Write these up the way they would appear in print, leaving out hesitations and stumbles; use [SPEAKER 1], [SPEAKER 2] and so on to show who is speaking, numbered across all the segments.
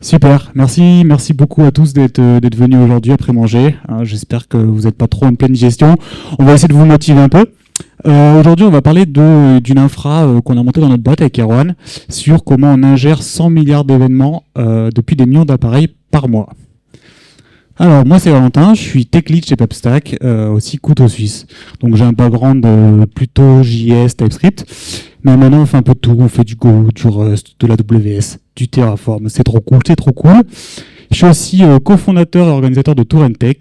[SPEAKER 1] Super, merci beaucoup à tous d'être venus aujourd'hui après manger. J'espère que vous n'êtes pas trop en pleine digestion. On va essayer de vous motiver un peu. Aujourd'hui, on va parler d'une infra qu'on a montée dans notre boîte avec Erwan sur comment on ingère 100 milliards d'événements depuis des millions d'appareils par mois. Alors, moi, c'est Valentin, je suis tech lead chez Pubstack, aussi couteau suisse. Donc, j'ai un background plutôt JS, TypeScript. Mais maintenant, on fait un peu de tout. On fait du Go, du Rust, de la WS, du Terraform. C'est trop cool, c'est trop cool. Je suis aussi cofondateur et organisateur de Tour Tech,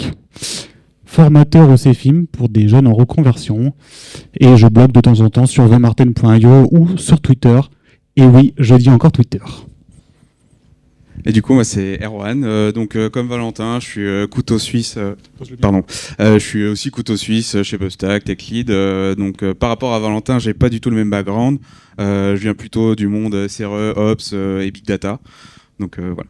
[SPEAKER 1] formateur au CEFIM pour des jeunes en reconversion. Et je blogue de temps en temps sur themartin.io ou sur Twitter. Et oui, je dis encore Twitter.
[SPEAKER 2] Et du coup, moi, c'est Erwan. Comme Valentin, je suis couteau suisse. Je suis aussi couteau suisse chez Pubstack, tech lead. Par rapport à Valentin, j'ai pas du tout le même background. Je viens plutôt du monde SRE, Ops et Big Data. Voilà.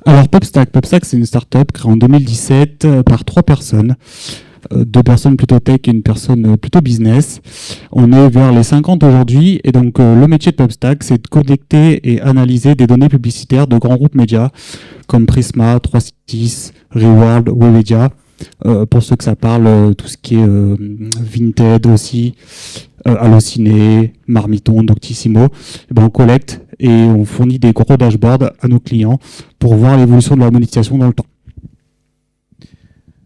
[SPEAKER 1] Alors Pubstack, c'est une startup créée en 2017 par 3 personnes. 2 personnes plutôt tech et une personne plutôt business. On est vers les 50 aujourd'hui et donc le métier de Pubstack, c'est de collecter et analyser des données publicitaires de grands groupes médias comme Prisma, 360, Reworld, Webedia. Pour ceux que ça parle, tout ce qui est Vinted aussi, Allociné, Marmiton, Doctissimo, on collecte et on fournit des gros dashboards à nos clients pour voir l'évolution de leur monétisation dans le temps.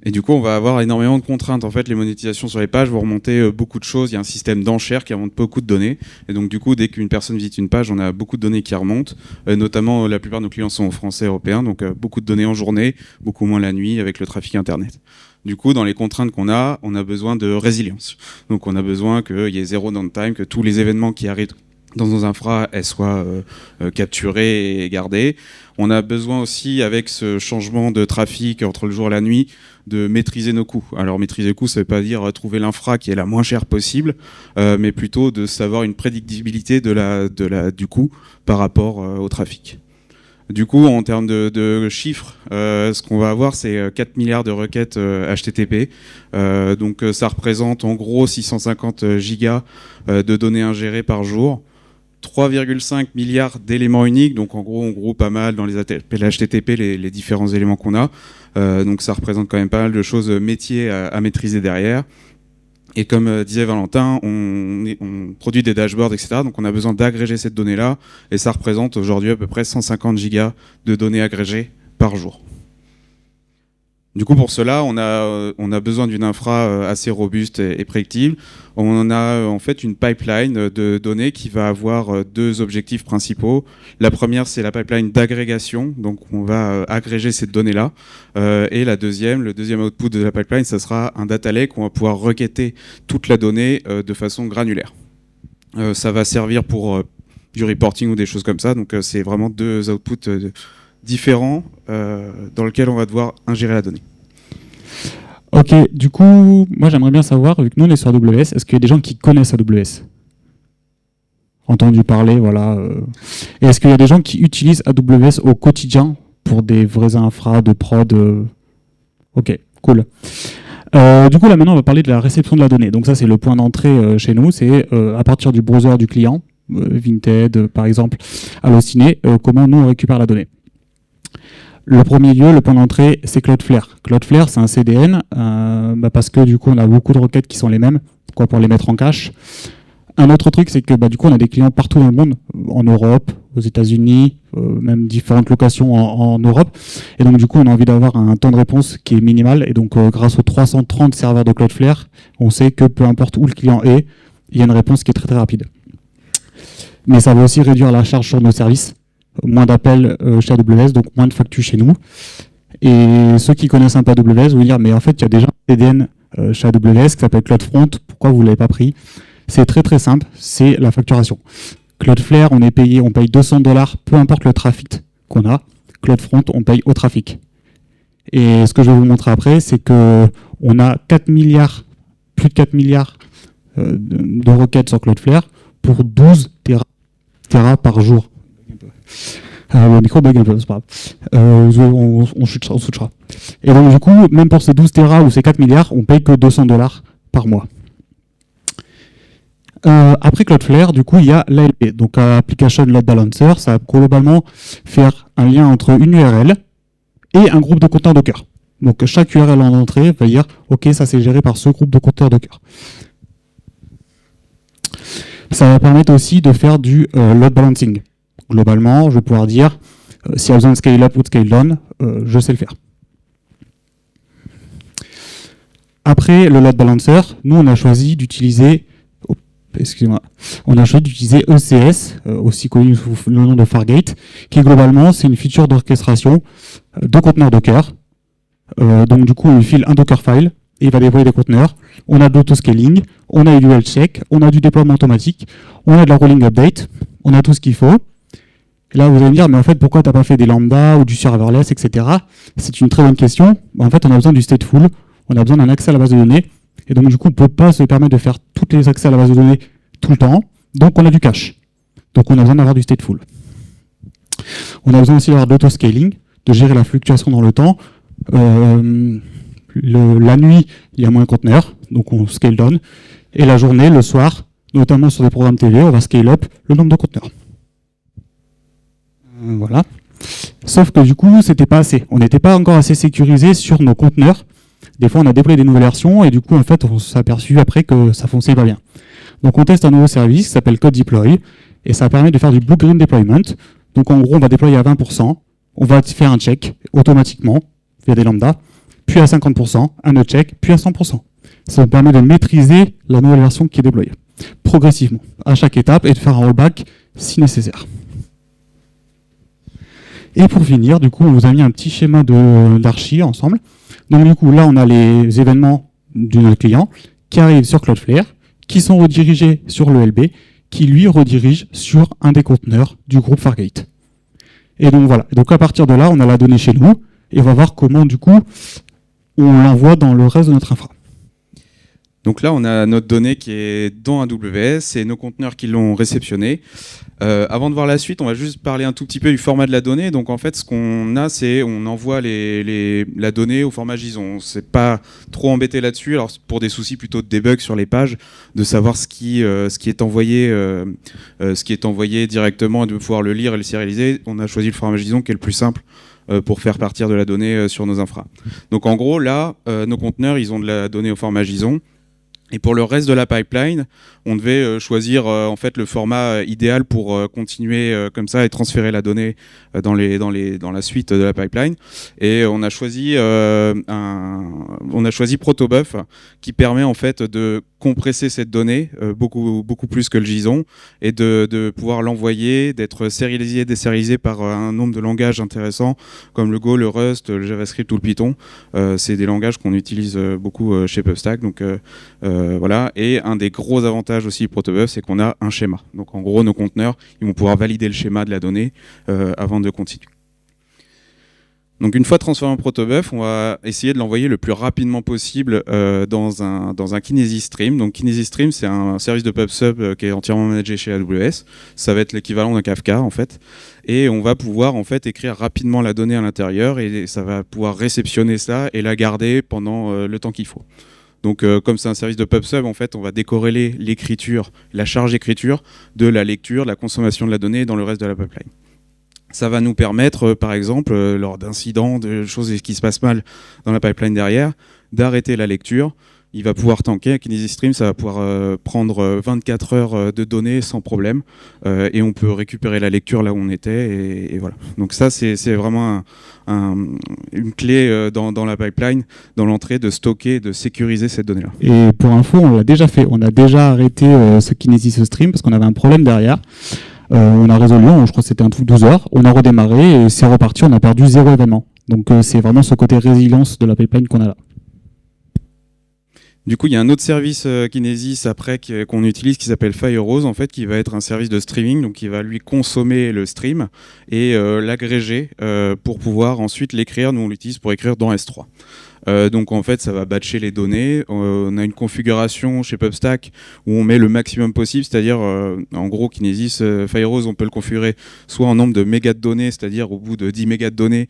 [SPEAKER 2] Et du coup, on va avoir énormément de contraintes. En fait, les monétisations sur les pages vont remonter beaucoup de choses. Il y a un système d'enchères qui remonte beaucoup de données. Et donc, du coup, dès qu'une personne visite une page, on a beaucoup de données qui remontent. Notamment, la plupart de nos clients sont français, européens. Donc, beaucoup de données en journée, beaucoup moins la nuit avec le trafic Internet. Du coup, dans les contraintes qu'on a, on a besoin de résilience. Donc, on a besoin qu'il y ait zéro downtime, que tous les événements qui arrivent dans nos infras, elles soient capturées et gardées. On a besoin aussi, avec ce changement de trafic entre le jour et la nuit, de maîtriser nos coûts. Alors maîtriser les coûts, ça ne veut pas dire trouver l'infra qui est la moins chère possible, mais plutôt de savoir une prédictibilité du coût par rapport au trafic. Du coup, en termes de chiffres, ce qu'on va avoir, c'est 4 milliards de requêtes HTTP. Ça représente en gros 650 gigas de données ingérées par jour. 3,5 milliards d'éléments uniques, donc en gros on groupe pas mal dans les HTTP les différents éléments qu'on a, donc ça représente quand même pas mal de choses métiers à maîtriser derrière. Et comme disait Valentin, on produit des dashboards, etc. Donc on a besoin d'agréger cette donnée-là, et ça représente aujourd'hui à peu près 150 gigas de données agrégées par jour. Du coup, pour cela, on a besoin d'une infra assez robuste et prédictible. On a en fait une pipeline de données qui va avoir 2 objectifs principaux. La première, c'est la pipeline d'agrégation. Donc, on va agréger cette donnée-là. Et le deuxième output de la pipeline, ça sera un data lake où on va pouvoir requêter toute la donnée de façon granulaire. Ça va servir pour du reporting ou des choses comme ça. Donc, c'est vraiment 2 outputs différents dans lesquels on va devoir ingérer la donnée.
[SPEAKER 1] Ok, du coup, moi j'aimerais bien savoir, vu que nous on est sur AWS, est-ce qu'il y a des gens qui connaissent AWS ? Entendu parler, voilà. Et est-ce qu'il y a des gens qui utilisent AWS au quotidien pour des vrais infras de prod Ok, cool. Du coup, là maintenant on va parler de la réception de la donnée. Donc ça c'est le point d'entrée chez nous, c'est à partir du browser du client, Vinted par exemple, Allociné, comment nous on récupère la donnée. Le premier lieu, le point d'entrée, c'est Cloudflare. Cloudflare, c'est un CDN, parce que du coup, on a beaucoup de requêtes qui sont les mêmes, pour les mettre en cache. Un autre truc, c'est que du coup, on a des clients partout dans le monde, en Europe, aux États-Unis, même différentes locations en Europe. Et donc, du coup, on a envie d'avoir un temps de réponse qui est minimal. Et donc, grâce aux 330 serveurs de Cloudflare, on sait que peu importe où le client est, il y a une réponse qui est très très rapide. Mais ça va aussi réduire la charge sur nos services. Moins d'appels chez AWS, donc moins de factures chez nous. Et ceux qui connaissent un peu AWS vont dire, mais en fait, il y a déjà un CDN chez AWS qui s'appelle CloudFront, pourquoi vous ne l'avez pas pris ? C'est très très simple, c'est la facturation. Cloudflare, on paye $200, peu importe le trafic qu'on a. CloudFront, on paye au trafic. Et ce que je vais vous montrer après, c'est qu'on a plus de 4 milliards de requêtes sur Cloudflare pour 12 Tera par jour. Le micro bug un peu, c'est pas grave. On switchera. Et donc du coup, même pour ces 12 Tera ou ces 4 milliards, on paye que $200 par mois. Après Cloudflare, du coup, il y a l'ALB, donc Application Load Balancer. Ça va globalement faire un lien entre une URL et un groupe de conteneurs Docker. Donc chaque URL en entrée va dire OK, ça c'est géré par ce groupe de conteneurs Docker. Ça va permettre aussi de faire du load balancing. Globalement, je vais pouvoir dire s'il y a besoin de scale up ou de scale down, je sais le faire. Après le load balancer, nous on a choisi d'utiliser ECS, aussi connu sous le nom de Fargate, qui globalement c'est une feature d'orchestration de conteneurs Docker. Donc du coup on lui file un Dockerfile et il va déployer des conteneurs. On a de l'autoscaling, on a du health check, on a du déploiement automatique, on a de la rolling update, on a tout ce qu'il faut. Et là vous allez me dire mais en fait pourquoi t'as pas fait des lambda ou du serverless, etc. C'est une très bonne question. En fait on a besoin du stateful, on a besoin d'un accès à la base de données. Et donc, du coup, on ne peut pas se permettre de faire tous les accès à la base de données tout le temps. Donc, on a du cache. Donc, on a besoin d'avoir du stateful. On a besoin aussi d'avoir de l'autoscaling, de gérer la fluctuation dans le temps. La nuit, il y a moins de conteneurs, donc on scale down. Et la journée, le soir, notamment sur des programmes TV, on va scale up le nombre de conteneurs. Voilà. Sauf que du coup, c'était pas assez. On n'était pas encore assez sécurisé sur nos conteneurs. Des fois, on a déployé des nouvelles versions et du coup, en fait, on s'est aperçu après que ça fonctionnait pas bien. Donc, on teste un nouveau service qui s'appelle Code Deploy et ça permet de faire du blue-green deployment. Donc, en gros, on va déployer à 20%, on va faire un check automatiquement via des lambdas, puis à 50%, un autre check, puis à 100%. Ça permet de maîtriser la nouvelle version qui est déployée progressivement à chaque étape et de faire un rollback si nécessaire. Et pour finir, du coup, on vous a mis un petit schéma d'archi ensemble. Donc du coup, là, on a les événements de notre client qui arrivent sur Cloudflare, qui sont redirigés sur le LB, qui lui redirige sur un des conteneurs du groupe Fargate. Et donc voilà. Donc à partir de là, on a la donnée chez nous, et on va voir comment, du coup, on l'envoie dans le reste de notre infra.
[SPEAKER 2] Donc là, on a notre donnée qui est dans AWS et nos conteneurs qui l'ont réceptionnée. Avant de voir la suite, on va juste parler un tout petit peu du format de la donnée. Donc en fait, ce qu'on a, c'est on envoie la donnée au format JSON. On ne s'est pas trop embêté là-dessus. Alors pour des soucis plutôt de debug sur les pages, de savoir ce qui est envoyé directement et de pouvoir le lire et le sérialiser, on a choisi le format JSON qui est le plus simple pour faire partir de la donnée sur nos infras. Donc en gros, là, nos conteneurs, ils ont de la donnée au format JSON. Et pour le reste de la pipeline, on devait choisir en fait le format idéal pour continuer comme ça et transférer la donnée dans la suite de la pipeline. Et on a choisi Protobuf qui permet en fait de compresser cette donnée beaucoup plus que le JSON et de pouvoir l'envoyer, d'être sérialisé et désérialisé par un nombre de langages intéressants comme le Go, le Rust, le JavaScript ou le Python. C'est des langages qu'on utilise beaucoup chez PubStack. Donc voilà. Et un des gros avantages aussi de Protobuf, c'est qu'on a un schéma. Donc en gros, nos conteneurs, ils vont pouvoir valider le schéma de la donnée avant de continuer. Donc une fois transformé en Protobuf, on va essayer de l'envoyer le plus rapidement possible dans un Kinesis Stream. Donc Kinesis Stream, c'est un service de PubSub qui est entièrement managé chez AWS. Ça va être l'équivalent d'un Kafka en fait. Et on va pouvoir en fait écrire rapidement la donnée à l'intérieur et ça va pouvoir réceptionner ça et la garder pendant le temps qu'il faut. Donc comme c'est un service de PubSub, en fait, on va décorréler l'écriture, la charge d'écriture de la lecture, de la consommation de la donnée dans le reste de la pipeline. Ça va nous permettre, par exemple, lors d'incidents, de choses qui se passent mal dans la pipeline derrière, d'arrêter la lecture. Il va pouvoir tanker. Kinesis Stream, ça va pouvoir prendre 24 heures de données sans problème. Et on peut récupérer la lecture là où on était. Et voilà. Donc ça, c'est vraiment une clé dans la pipeline, dans l'entrée, de stocker, de sécuriser cette donnée-là.
[SPEAKER 1] Et pour info, on l'a déjà fait. On a déjà arrêté ce Kinesis Stream parce qu'on avait un problème derrière. On a résolu, je crois que c'était un truc 12 heures. On a redémarré et c'est reparti. On a perdu 0 événement. Donc c'est vraiment ce côté résilience de la pipeline qu'on a là.
[SPEAKER 2] Du coup, il y a un autre service Kinesis après qu'on utilise qui s'appelle Firehose, en fait, qui va être un service de streaming, donc qui va lui consommer le stream et l'agréger pour pouvoir ensuite l'écrire. Nous, on l'utilise pour écrire dans S3. Donc en fait, ça va batcher les données. On a une configuration chez PubStack où on met le maximum possible, c'est-à-dire en gros Kinesis Firehose, on peut le configurer soit en nombre de mégas de données, c'est-à-dire au bout de 10 mégas de données,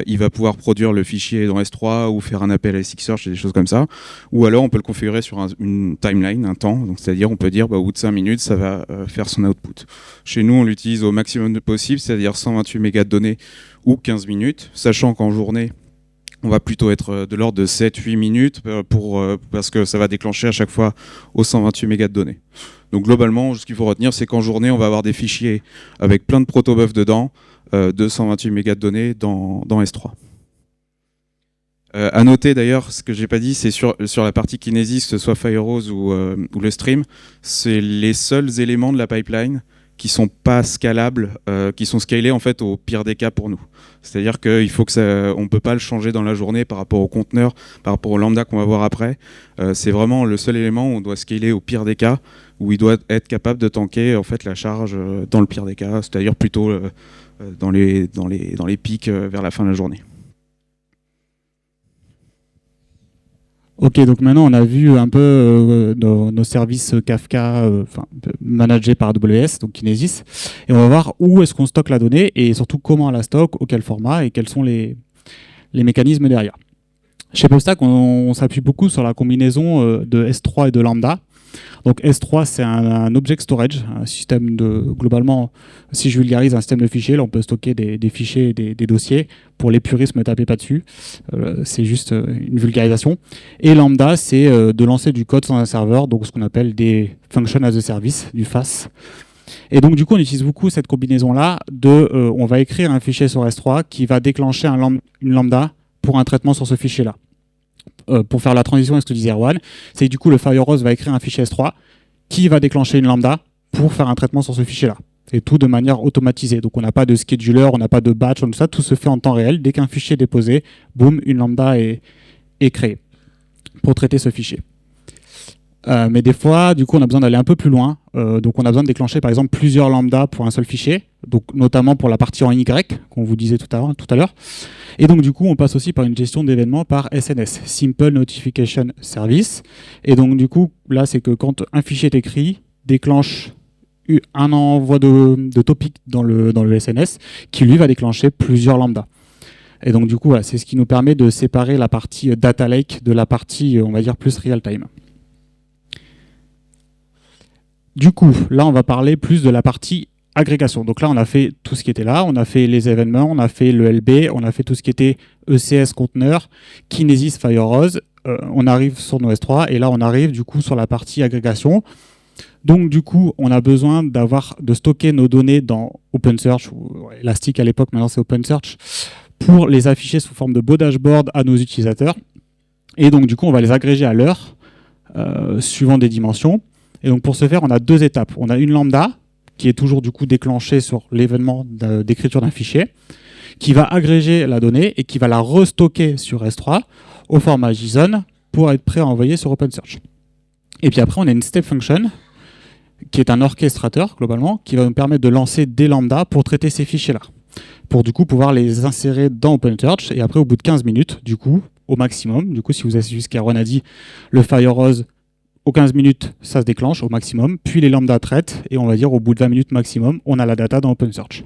[SPEAKER 2] il va pouvoir produire le fichier dans S3 ou faire un appel à Elasticsearch et des choses comme ça. Ou alors on peut le configurer sur une timeline, un temps, donc c'est-à-dire on peut dire au bout de 5 minutes, ça va faire son output. Chez nous, on l'utilise au maximum possible, c'est-à-dire 128 mégas de données ou 15 minutes, sachant qu'en journée, on va plutôt être de l'ordre de 7-8 minutes parce que ça va déclencher à chaque fois aux 128 mégas de données. Donc globalement, ce qu'il faut retenir, c'est qu'en journée, on va avoir des fichiers avec plein de protobufs dedans, de 128 mégas de données dans S3. À noter d'ailleurs, ce que j'ai pas dit, c'est sur la partie Kinesis, que ce soit Firehose ou le stream, c'est les seuls éléments de la pipeline qui sont pas scalables, qui sont scalés en fait au pire des cas pour nous. C'est-à-dire qu'il faut on peut pas le changer dans la journée par rapport au conteneur, par rapport au lambda qu'on va voir après. C'est vraiment le seul élément où on doit scaler au pire des cas, où il doit être capable de tanker en fait la charge dans le pire des cas, c'est-à-dire plutôt dans les pics vers la fin de la journée.
[SPEAKER 1] Ok, donc maintenant on a vu un peu nos services Kafka managés par AWS, donc Kinesis, et on va voir où est-ce qu'on stocke la donnée et surtout comment on la stocke, auquel format et quels sont les mécanismes derrière. Chez PubStack, on s'appuie beaucoup sur la combinaison de S3 et de Lambda. Donc S3, c'est un object storage, un système globalement, si je vulgarise, un système de fichiers. Là, on peut stocker des fichiers et des dossiers. Pour les puristes, ne tapez pas dessus. C'est juste une vulgarisation. Et Lambda, c'est de lancer du code sur un serveur, donc ce qu'on appelle des Function as a Service, du FAS. Et donc, du coup, on utilise beaucoup cette combinaison-là on va écrire un fichier sur S3 qui va déclencher une Lambda pour un traitement sur ce fichier-là. Pour faire la transition avec ce que disait Erwan, c'est que du coup le Firehose va écrire un fichier S3 qui va déclencher une lambda pour faire un traitement sur ce fichier-là. Et tout de manière automatisée. Donc on n'a pas de scheduler, on n'a pas de batch, tout ça, tout se fait en temps réel. Dès qu'un fichier est déposé, boum, une lambda est créée pour traiter ce fichier. Mais des fois, du coup, on a besoin d'aller un peu plus loin. Donc on a besoin de déclencher par exemple plusieurs lambdas pour un seul fichier, donc notamment pour la partie en Y, qu'on vous disait tout à l'heure. Et donc du coup, on passe aussi par une gestion d'événements par SNS, Simple Notification Service. Et donc du coup, là, c'est que quand un fichier est écrit, déclenche un envoi de topic dans le SNS, qui lui va déclencher plusieurs lambdas. Et donc du coup, voilà, c'est ce qui nous permet de séparer la partie data lake de la partie, on va dire, plus real time. Du coup, là, on va parler plus de la partie agrégation. Donc là, on a fait tout ce qui était là, on a fait les événements, on a fait le LB, on a fait tout ce qui était ECS conteneur, Kinesis Firehose, on arrive sur nos S3 et là, on arrive du coup sur la partie agrégation. Donc du coup, on a besoin de stocker nos données dans OpenSearch, ou Elastic à l'époque, maintenant c'est OpenSearch, pour les afficher sous forme de beau dashboard à nos utilisateurs. Et donc du coup, on va les agréger à l'heure, suivant des dimensions. Et donc pour ce faire, on a deux étapes. On a une lambda, qui est toujours du coup déclenchée sur l'événement d'écriture d'un fichier, qui va agréger la donnée et qui va la restocker sur S3 au format JSON pour être prêt à envoyer sur OpenSearch. Et puis après, on a une step function, qui est un orchestrateur, globalement, qui va nous permettre de lancer des lambdas pour traiter ces fichiers-là, pour du coup pouvoir les insérer dans OpenSearch. Et après, au bout de 15 minutes, du coup, au maximum, du coup, si vous avez suivi ce qu'Aaron a dit, le Firehose, aux 15 minutes, ça se déclenche au maximum, puis les lambda traitent, et on va dire au bout de 20 minutes maximum, on a la data dans OpenSearch.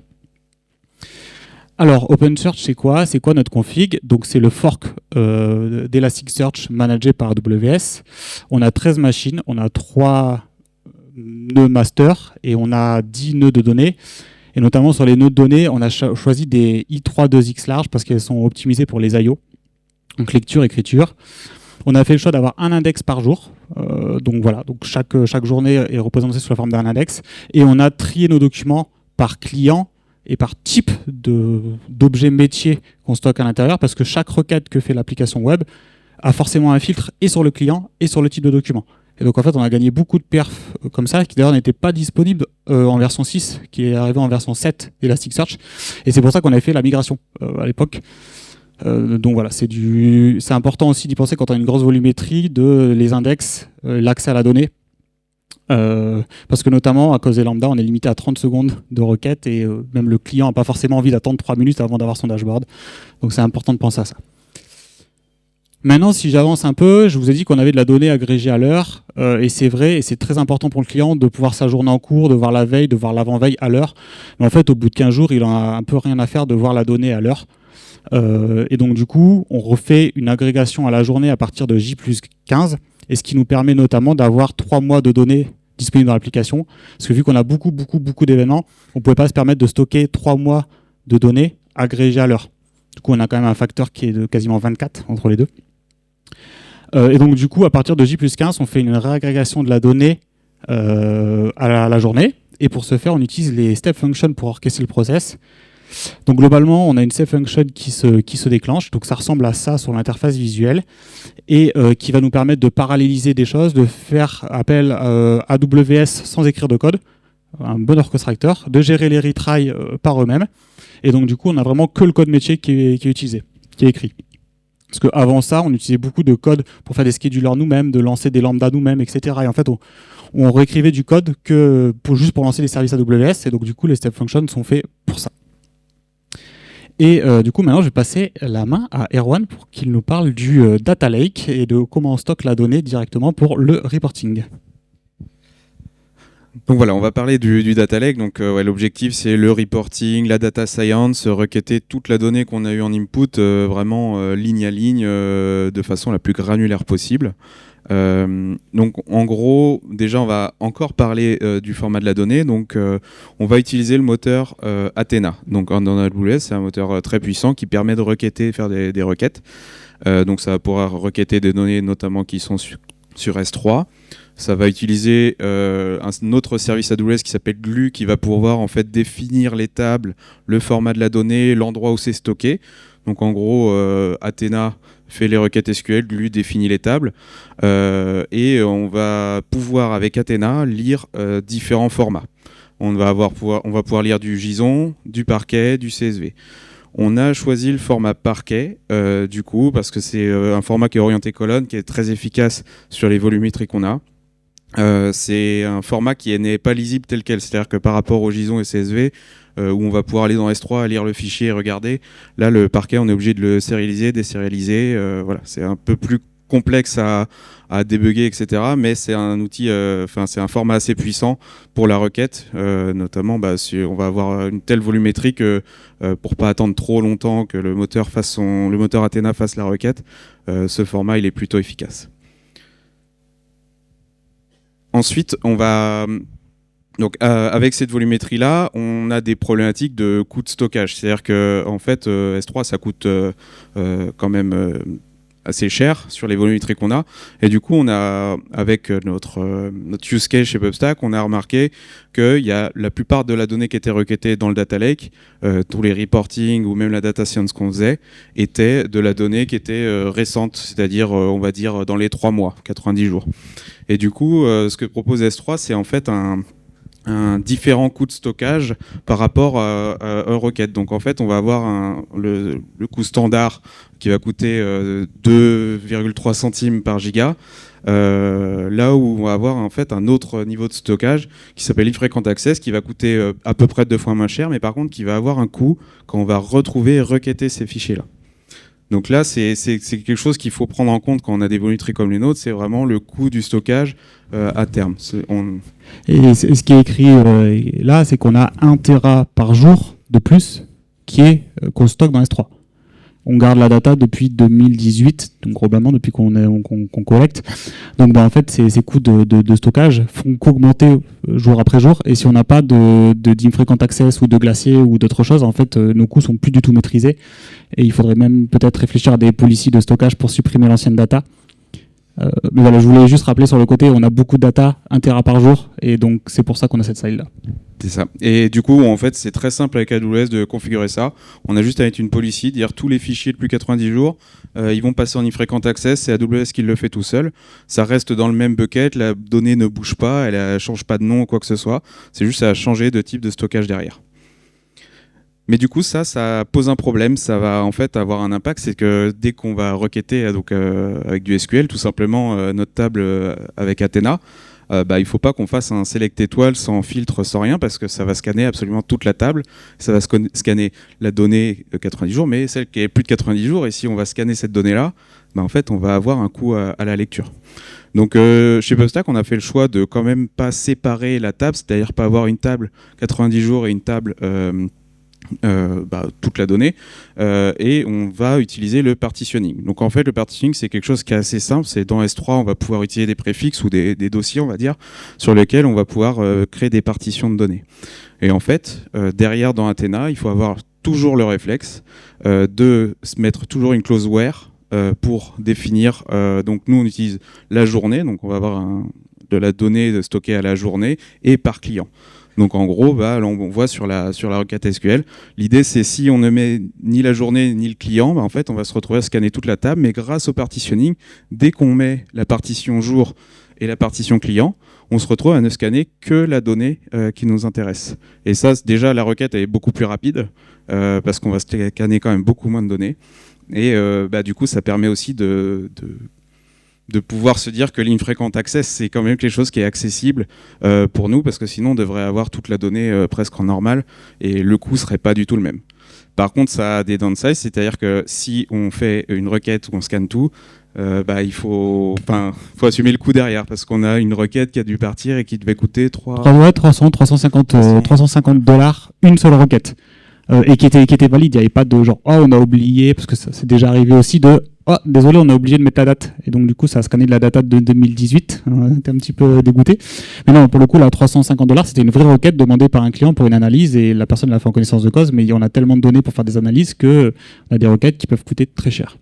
[SPEAKER 1] Alors, OpenSearch, c'est quoi? C'est quoi notre config? Donc, c'est le fork d'Elasticsearch managé par AWS. On a 13 machines, on a 3 nœuds master, et on a 10 nœuds de données. Et notamment, sur les nœuds de données, on a choisi des i3-2x large parce qu'elles sont optimisées pour les I/O, donc lecture, écriture. On a fait le choix d'avoir un index par jour. Donc voilà, donc chaque journée est représentée sous la forme d'un index. Et on a trié nos documents par client et par type d'objet métier qu'on stocke à l'intérieur, parce que chaque requête que fait l'application web a forcément un filtre et sur le client et sur le type de document. Et donc en fait, on a gagné beaucoup de perfs comme ça, qui d'ailleurs n'étaient pas disponibles en version 6, qui est arrivé en version 7 d'Elasticsearch. Et c'est pour ça qu'on avait fait la migration à l'époque. Donc voilà, c'est important aussi d'y penser quand on a une grosse volumétrie, de les index, l'accès à la donnée. Parce que notamment, à cause des lambda, on est limité à 30 secondes de requête et même le client n'a pas forcément envie d'attendre 3 minutes avant d'avoir son dashboard. Donc c'est important de penser à ça. Maintenant, si j'avance un peu, je vous ai dit qu'on avait de la donnée agrégée à l'heure, et c'est vrai, et c'est très important pour le client de pouvoir sa journée en cours, de voir la veille, de voir l'avant-veille à l'heure. Mais en fait, au bout de 15 jours, il en a un peu rien à faire de voir la donnée à l'heure. Et donc, du coup, on refait une agrégation à la journée à partir de J plus 15, et ce qui nous permet notamment d'avoir 3 mois de données disponibles dans l'application. Parce que vu qu'on a beaucoup d'événements, on ne pouvait pas se permettre de stocker 3 mois de données agrégées à l'heure. Du coup, on a quand même un facteur qui est de quasiment 24 entre les deux. Et donc, du coup, à partir de J plus 15, on fait une réagrégation de la donnée à la journée. Et pour ce faire, on utilise les step functions pour orchestrer le process. Donc, globalement, on a une step function qui se déclenche. Donc, ça ressemble à ça sur l'interface visuelle et qui va nous permettre de paralléliser des choses, de faire appel à AWS sans écrire de code, un bon orchestrateur, de gérer les retries par eux-mêmes. Et donc, du coup, on n'a vraiment que le code métier qui est utilisé, qui est écrit. Parce qu'avant ça, on utilisait beaucoup de code pour faire des schedulers nous-mêmes, de lancer des lambdas nous-mêmes, etc. Et en fait, on réécrivait du code juste pour lancer les services AWS. Et donc, du coup, les step functions sont faits pour ça. Et du coup, maintenant, je vais passer la main à Erwan pour qu'il nous parle du data lake et de comment on stocke la donnée directement pour le reporting.
[SPEAKER 2] Donc voilà, on va parler du data lake. Donc l'objectif, c'est le reporting, la data science, requêter toute la donnée qu'on a eue en input, vraiment ligne à ligne, de façon la plus granulaire possible. Donc en gros, déjà on va encore parler du format de la donnée. Donc on va utiliser le moteur Athena. Donc dans AWS, c'est un moteur très puissant qui permet de requêter, faire des requêtes. Donc ça va pouvoir requêter des données notamment qui sont sur S3. Ça va utiliser un autre service AWS qui s'appelle Glue, qui va pouvoir en fait définir les tables, le format de la donnée, l'endroit où c'est stocké. Donc en gros, Athena fait les requêtes SQL, Glue définit les tables, et on va pouvoir avec Athena lire différents formats. On va pouvoir lire du JSON, du Parquet, du CSV. On a choisi le format Parquet, du coup, parce que c'est un format qui est orienté colonne, qui est très efficace sur les volumétries qu'on a. C'est un format qui n'est pas lisible tel quel, c'est-à-dire que par rapport au JSON et CSV, où on va pouvoir aller dans S3, lire le fichier et regarder, là le Parquet on est obligé de le sérialiser, désérialiser, voilà, c'est un peu plus complexe à débugger, etc. Mais c'est un outil, c'est un format assez puissant pour la requête, notamment si on va avoir une telle volumétrie que pour pas attendre trop longtemps que le moteur Athena fasse la requête, ce format il est plutôt efficace. Ensuite, on va avec cette volumétrie-là, on a des problématiques de coût de stockage. C'est-à-dire que en fait, S3, ça coûte quand même assez cher sur les volumétries qu'on a. Et du coup, on a avec notre use case chez PubStack, on a remarqué qu'il y a la plupart de la donnée qui était requêtée dans le data lake, tous les reporting ou même la data science qu'on faisait, était de la donnée qui était récente, c'est-à-dire on va dire dans les 3 mois, 90 jours. Et du coup, ce que propose S3, c'est en fait un différent coût de stockage par rapport à un requête. Donc en fait, on va avoir le coût standard qui va coûter 2,3 centimes par giga, là où on va avoir en fait un autre niveau de stockage qui s'appelle infrequent access, qui va coûter à peu près 2 fois moins cher, mais par contre qui va avoir un coût quand on va retrouver et requêter ces fichiers-là. Donc là, c'est quelque chose qu'il faut prendre en compte quand on a des volumétries comme les nôtres, c'est vraiment le coût du stockage à terme.
[SPEAKER 1] Et ce qui est écrit là, c'est qu'on a 1 Tera par jour de plus qu'on stocke dans S3. On garde la data depuis 2018, donc globalement depuis qu'on collecte. Donc en fait, ces coûts de stockage font qu'augmenter jour après jour. Et si on n'a pas d'infrequent access ou de glacier ou d'autres choses, en fait, nos coûts sont plus du tout maîtrisés. Et il faudrait même peut-être réfléchir à des policies de stockage pour supprimer l'ancienne data. Mais voilà, je voulais juste rappeler sur le côté, on a beaucoup de data, 1 Tera par jour, et donc c'est pour ça qu'on a cette slide-là.
[SPEAKER 2] C'est ça. Et du coup, en fait, c'est très simple avec AWS de configurer ça. On a juste à mettre une policy, dire tous les fichiers de plus de 90 jours, ils vont passer en infrequent access, c'est AWS qui le fait tout seul. Ça reste dans le même bucket, la donnée ne bouge pas, elle ne change pas de nom ou quoi que ce soit. C'est juste à changer de type de stockage derrière. Mais du coup, ça pose un problème. Ça va en fait avoir un impact, c'est que dès qu'on va requêter avec du SQL, tout simplement notre table avec Athena, il ne faut pas qu'on fasse un select étoile sans filtre, sans rien, parce que ça va scanner absolument toute la table. Ça va scanner la donnée de 90 jours, mais celle qui est plus de 90 jours. Et si on va scanner cette donnée-là, bah, en fait, on va avoir un coût à la lecture. Donc chez Pubstack, on a fait le choix de quand même pas séparer la table, c'est-à-dire pas avoir une table 90 jours et une table toute la donnée, et on va utiliser le partitioning. Donc en fait, le partitioning, c'est quelque chose qui est assez simple. C'est dans S3, on va pouvoir utiliser des préfixes ou des dossiers, on va dire, sur lesquels on va pouvoir créer des partitions de données. Et en fait, derrière dans Athena, il faut avoir toujours le réflexe de se mettre toujours une clause where pour définir. Donc nous, on utilise la journée, donc on va avoir de la donnée stockée à la journée et par client. Donc en gros, là, on voit sur la requête SQL, l'idée c'est si on ne met ni la journée ni le client, en fait on va se retrouver à scanner toute la table, mais grâce au partitioning, dès qu'on met la partition jour et la partition client, on se retrouve à ne scanner que la donnée qui nous intéresse. Et ça, déjà, la requête est beaucoup plus rapide, parce qu'on va scanner quand même beaucoup moins de données. Et du coup, ça permet aussi de pouvoir se dire que l'Infrequent Access, c'est quand même quelque chose qui est accessible pour nous, parce que sinon, on devrait avoir toute la donnée presque en normal, et le coût serait pas du tout le même. Par contre, ça a des downsides, c'est-à-dire que si on fait une requête où on scanne tout, il faut assumer le coût derrière, parce qu'on a une requête qui a dû partir et qui devait coûter
[SPEAKER 1] 350 $, une seule requête. Et qui était valide. Il n'y avait pas de genre, oh, on a oublié, parce que ça c'est déjà arrivé aussi de, oh, désolé, on a oublié de mettre la date. Et donc, du coup, ça a scanné de la date de 2018. T'es un petit peu dégoûté. Mais non, pour le coup, là, 350 $, c'était une vraie requête demandée par un client pour une analyse et la personne l'a fait en connaissance de cause, mais on a tellement de données pour faire des analyses que on a des requêtes qui peuvent coûter très cher.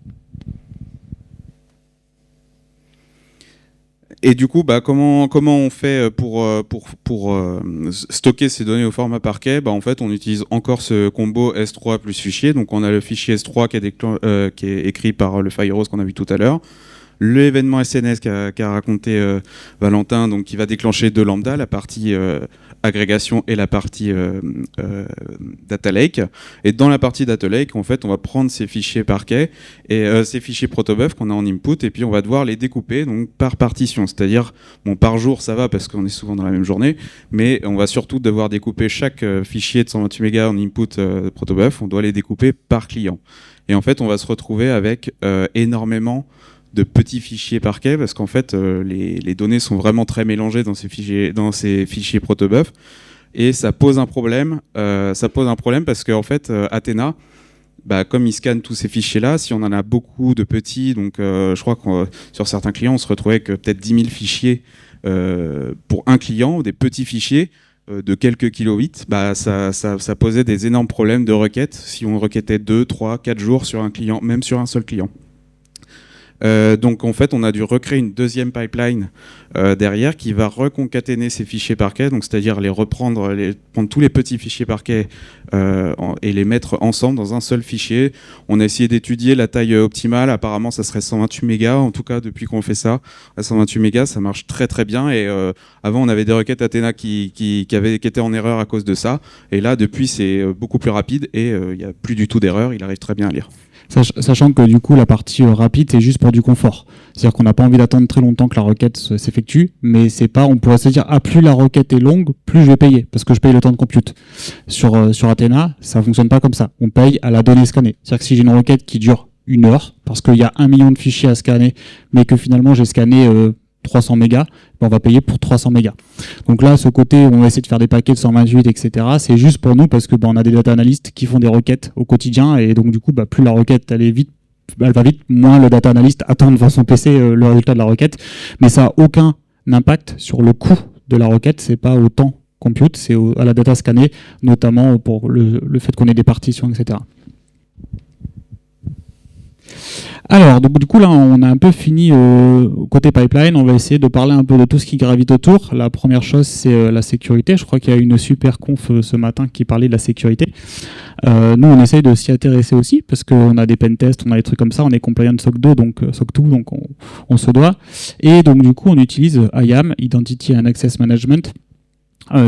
[SPEAKER 2] Et du coup, comment on fait pour stocker ces données au format parquet? En fait, on utilise encore ce combo S3 plus fichier. Donc, on a le fichier S3 qui est écrit par le Firehose qu'on a vu tout à l'heure. L'événement SNS qu'a raconté Valentin, donc qui va déclencher deux lambda, la partie agrégation et la partie data lake. Et dans la partie data lake, en fait, on va prendre ces fichiers parquet et ces fichiers protobuf qu'on a en input, et puis on va devoir les découper donc par partition. C'est-à-dire, par jour, ça va parce qu'on est souvent dans la même journée, mais on va surtout devoir découper chaque fichier de 128 mégas en input protobuf. On doit les découper par client. Et en fait, on va se retrouver avec énormément de petits fichiers parquet, parce qu'en fait les données sont vraiment très mélangées dans ces fichiers protobuf, et ça pose un problème parce qu'en fait Athena, comme il scanne tous ces fichiers là, si on en a beaucoup de petits, donc je crois que sur certains clients on se retrouvait avec peut-être 10 000 fichiers pour un client, des petits fichiers de quelques kilobits, ça posait des énormes problèmes de requête si on requêtait 2, 3, 4 jours sur un client, même sur un seul client. Donc en fait on a dû recréer une deuxième pipeline derrière qui va reconcaténer ces fichiers parquet, donc c'est-à-dire prendre tous les petits fichiers parquet et les mettre ensemble dans un seul fichier. On a essayé d'étudier la taille optimale, apparemment ça serait 128 mégas, en tout cas depuis qu'on fait ça, à 128 mégas ça marche très très bien, et avant on avait des requêtes Athena qui étaient en erreur à cause de ça, et là depuis c'est beaucoup plus rapide et il n'y a plus du tout d'erreur, il arrive très bien à lire.
[SPEAKER 1] Sachant que du coup la partie rapide c'est juste pour du confort, c'est-à-dire qu'on n'a pas envie d'attendre très longtemps que la requête s'effectue, mais c'est pas, on pourrait se dire plus la requête est longue, plus je vais payer, parce que je paye le temps de compute. Sur Athena, ça fonctionne pas comme ça, on paye à la donnée scannée, c'est-à-dire que si j'ai une requête qui dure 1 heure, parce qu'il y a 1 million de fichiers à scanner, mais que finalement j'ai scanné 300 mégas, on va payer pour 300 mégas. Donc là, ce côté où on va essayer de faire des paquets de 128, etc., c'est juste pour nous parce que on a des data analystes qui font des requêtes au quotidien, et donc du coup, plus la requête elle va vite, moins le data analyst attend devant son PC le résultat de la requête, mais ça n'a aucun impact sur le coût de la requête, c'est pas au temps compute, c'est à la data scannée, notamment pour le fait qu'on ait des partitions, etc. Alors, donc, du coup, là, on a un peu fini côté pipeline. On va essayer de parler un peu de tout ce qui gravite autour. La première chose, c'est la sécurité. Je crois qu'il y a une super conf ce matin qui parlait de la sécurité. Nous, on essaye de s'y intéresser aussi parce qu'on a des pentests, on a des trucs comme ça. On est compliant SOC 2, donc SOC 2, donc on se doit. Et donc, du coup, on utilise IAM, Identity and Access Management,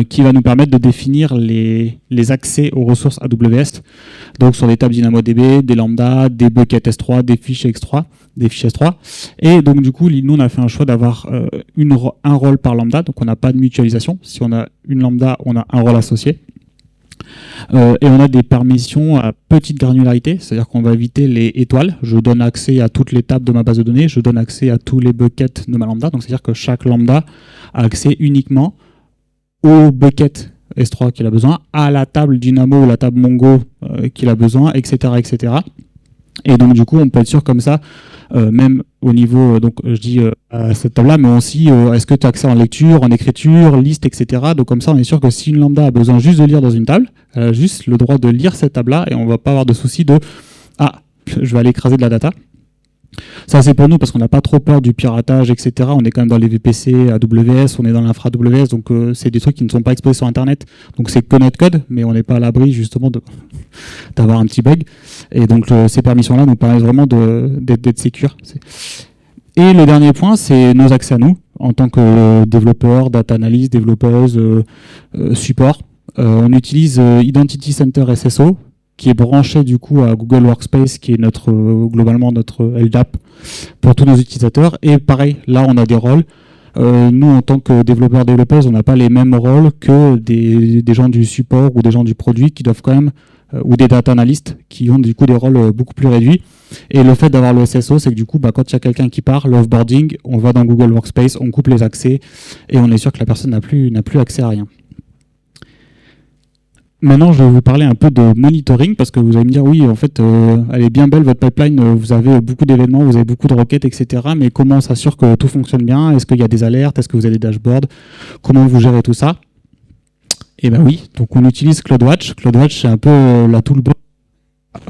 [SPEAKER 1] qui va nous permettre de définir les accès aux ressources AWS, donc sur des tables DynamoDB, des lambda, des buckets S3, des fichiers S3, et donc du coup nous on a fait un choix d'avoir un rôle par lambda, donc on n'a pas de mutualisation. Si on a une lambda, on a un rôle associé. Et on a des permissions à petite granularité, c'est-à-dire qu'on va éviter les étoiles. Je donne accès à toutes les tables de ma base de données, je donne accès à tous les buckets de ma lambda. Donc c'est-à-dire que chaque lambda a accès uniquement au bucket S3 qu'il a besoin, à la table Dynamo ou la table Mongo qu'il a besoin, etc., etc. Et donc du coup, on peut être sûr comme ça, même au niveau, donc je dis à cette table-là, mais aussi est-ce que tu as accès en lecture, en écriture, liste, etc. Donc comme ça, on est sûr que si une lambda a besoin juste de lire dans une table, elle a juste le droit de lire cette table-là et on va pas avoir de souci de ah, je vais aller écraser de la data. Ça, c'est pour nous parce qu'on n'a pas trop peur du piratage, etc. On est quand même dans les VPC, AWS, on est dans l'infra AWS, donc c'est des trucs qui ne sont pas exposés sur Internet. Donc c'est que notre code, mais on n'est pas à l'abri justement d'avoir un petit bug. Et donc ces permissions-là nous permettent vraiment d'être sécures. Et le dernier point, c'est nos accès à nous, en tant que développeur, data analyst, développeuse, support. On utilise Identity Center SSO, qui est branché du coup à Google Workspace, qui est globalement notre LDAP pour tous nos utilisateurs. Et pareil, là on a des rôles. Nous, en tant que développeurs, on n'a pas les mêmes rôles que des gens du support ou des gens du produit qui doivent quand même, ou des data analysts qui ont du coup des rôles beaucoup plus réduits. Et le fait d'avoir le SSO, c'est que du coup, quand il y a quelqu'un qui part, l'offboarding, on va dans Google Workspace, on coupe les accès et on est sûr que la personne n'a plus accès à rien. Maintenant, je vais vous parler un peu de monitoring parce que vous allez me dire, oui, en fait, elle est bien belle, votre pipeline, vous avez beaucoup d'événements, vous avez beaucoup de requêtes, etc. Mais comment on s'assure que tout fonctionne bien? Est-ce qu'il y a des alertes? Est-ce que vous avez des dashboards? Comment vous gérez tout ça? Eh bien oui, donc on utilise CloudWatch. CloudWatch, c'est un peu la toolbox.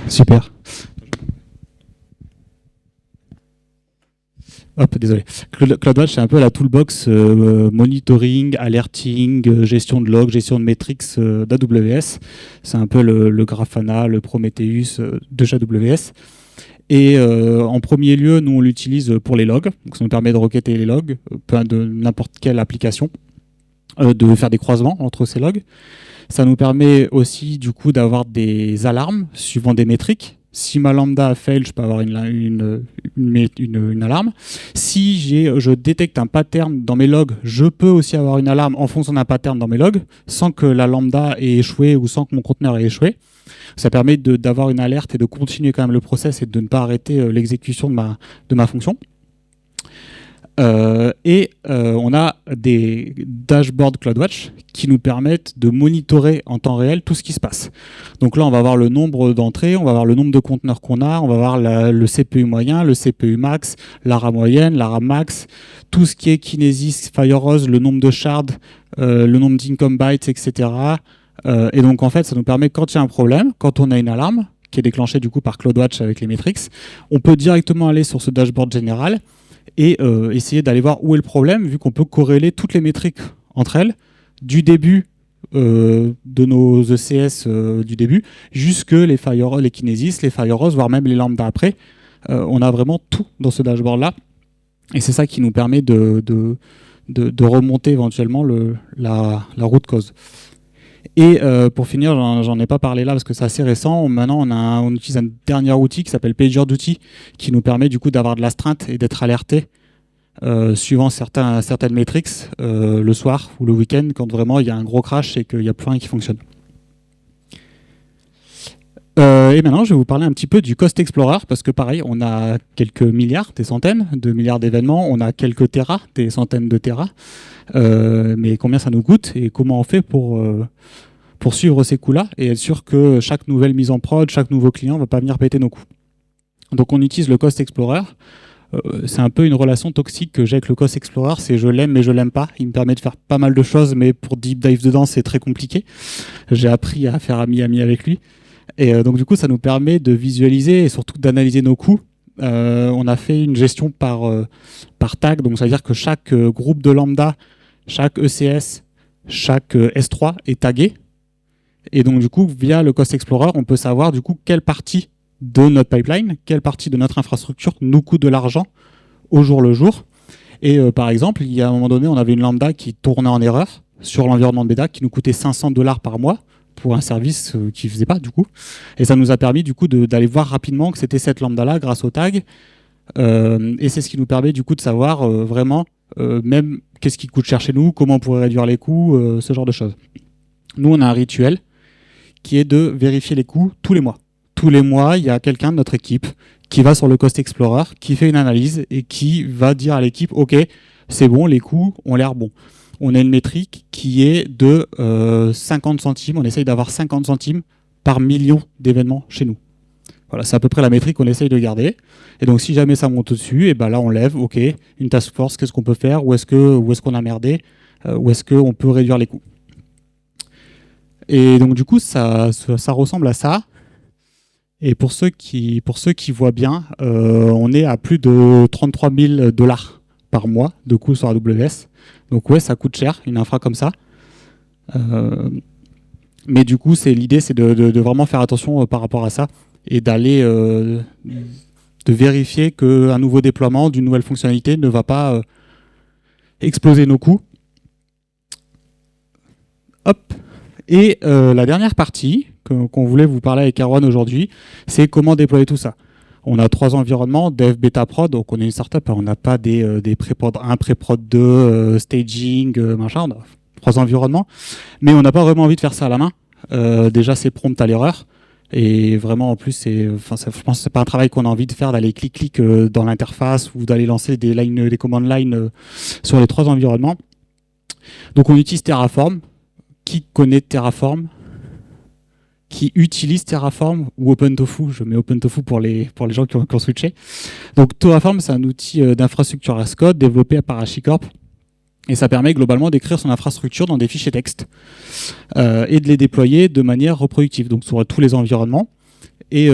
[SPEAKER 1] Super. Hop, désolé. CloudWatch, c'est un peu la toolbox monitoring, alerting, gestion de logs, gestion de metrics d'AWS. C'est un peu le Grafana, le Prometheus de AWS. Et en premier lieu, nous, on l'utilise pour les logs. Donc, ça nous permet de requêter les logs de n'importe quelle application, de faire des croisements entre ces logs. Ça nous permet aussi, du coup, d'avoir des alarmes suivant des métriques. Si ma lambda a fail, je peux avoir une alarme. Si je détecte un pattern dans mes logs, je peux aussi avoir une alarme en fonction d'un pattern dans mes logs, sans que la lambda ait échoué ou sans que mon conteneur ait échoué. Ça permet d'avoir une alerte et de continuer quand même le process et de ne pas arrêter l'exécution de ma fonction. On a des dashboards CloudWatch qui nous permettent de monitorer en temps réel tout ce qui se passe. Donc là, on va voir le nombre d'entrées, on va voir le nombre de conteneurs qu'on a, on va voir le CPU moyen, le CPU max, la RAM moyenne, la RAM max, tout ce qui est Kinesis, Firehose, le nombre de shards, le nombre d'income bytes, etc. Et donc en fait, ça nous permet, quand il y a un problème, quand on a une alarme qui est déclenchée du coup par CloudWatch avec les metrics, on peut directement aller sur ce dashboard général et essayer d'aller voir où est le problème, vu qu'on peut corréler toutes les métriques entre elles, du début de nos ECS du début, jusque les Firehose, les Kinesis, les Firehose, voire même les lambda après. On a vraiment tout dans ce dashboard-là. Et c'est ça qui nous permet de remonter éventuellement la root cause. Et pour finir, j'en ai pas parlé là parce que c'est assez récent. Maintenant, on utilise un dernier outil qui s'appelle PagerDuty, qui nous permet du coup d'avoir de l'astreinte et d'être alerté suivant certaines métriques le soir ou le week-end quand vraiment il y a un gros crash et qu'il n'y a plus rien qui fonctionne. Et maintenant, je vais vous parler un petit peu du Cost Explorer parce que pareil, on a quelques milliards, des centaines de milliards d'événements, on a quelques terras, des centaines de terras. Mais combien ça nous coûte et comment on fait pour suivre ces coûts-là et être sûr que chaque nouvelle mise en prod, chaque nouveau client ne va pas venir péter nos coûts. Donc on utilise le Cost Explorer. C'est un peu une relation toxique que j'ai avec le Cost Explorer, c'est je l'aime mais je l'aime pas. Il me permet de faire pas mal de choses, mais pour deep dive dedans, c'est très compliqué. J'ai appris à faire ami-ami avec lui. Et donc du coup, ça nous permet de visualiser et surtout d'analyser nos coûts. On a fait une gestion par tag, donc ça veut dire que chaque groupe de lambda, chaque ECS, chaque S3 est tagué. Et donc du coup, via le Cost Explorer, on peut savoir du coup quelle partie de notre pipeline, quelle partie de notre infrastructure nous coûte de l'argent au jour le jour. Et par exemple, il y a un moment donné, on avait une lambda qui tournait en erreur sur l'environnement de bêta qui nous coûtait $500 par mois pour un service qui ne faisait pas du coup. Et ça nous a permis du coup d'aller voir rapidement que c'était cette lambda-là grâce au tag. Et c'est ce qui nous permet du coup de savoir vraiment même qu'est-ce qui coûte cher chez nous, comment on pourrait réduire les coûts, ce genre de choses. Nous, on a un rituel qui est de vérifier les coûts tous les mois. Tous les mois, il y a quelqu'un de notre équipe qui va sur le Cost Explorer, qui fait une analyse et qui va dire à l'équipe « Ok, c'est bon, les coûts ont l'air bons ». On a une métrique qui est de 50 centimes. On essaye d'avoir 50 centimes par million d'événements chez nous. Voilà, c'est à peu près la métrique qu'on essaye de garder. Et donc, si jamais ça monte au-dessus, et ben là, on lève, OK, une task force, qu'est-ce qu'on peut faire? Où est-ce qu'on a merdé? Où est-ce qu'on peut réduire les coûts? Et donc, du coup, ça ressemble à ça. Et pour ceux qui voient bien, on est à plus de 33 000 $ par mois de coûts sur AWS. Donc, ouais, ça coûte cher, une infra comme ça. Mais du coup, l'idée, c'est de vraiment faire attention par rapport à ça et d'aller de vérifier qu'un nouveau déploiement d'une nouvelle fonctionnalité ne va pas exploser nos coûts. Hop. Et la dernière partie qu'on voulait vous parler avec Erwan aujourd'hui, c'est comment déployer tout ça. On a 3 environnements, dev, bêta, prod, donc on est une startup, on n'a pas des pré-prod 1, pré-prod 2, staging, machin, on a 3 environnements, mais on n'a pas vraiment envie de faire ça à la main. Déjà, c'est prompt à l'erreur. Et vraiment, en plus, je pense que c'est pas un travail qu'on a envie de faire, d'aller clic-clic dans l'interface ou d'aller lancer des command line sur les 3 environnements. Donc, on utilise Terraform. Qui connaît Terraform? Qui utilise Terraform ou OpenTofu? Je mets OpenTofu pour les gens qui ont switché. Donc, Terraform, c'est un outil d'infrastructure as code développé par HashiCorp. Et ça permet globalement d'écrire son infrastructure dans des fichiers texte et de les déployer de manière reproductive, donc sur tous les environnements. Et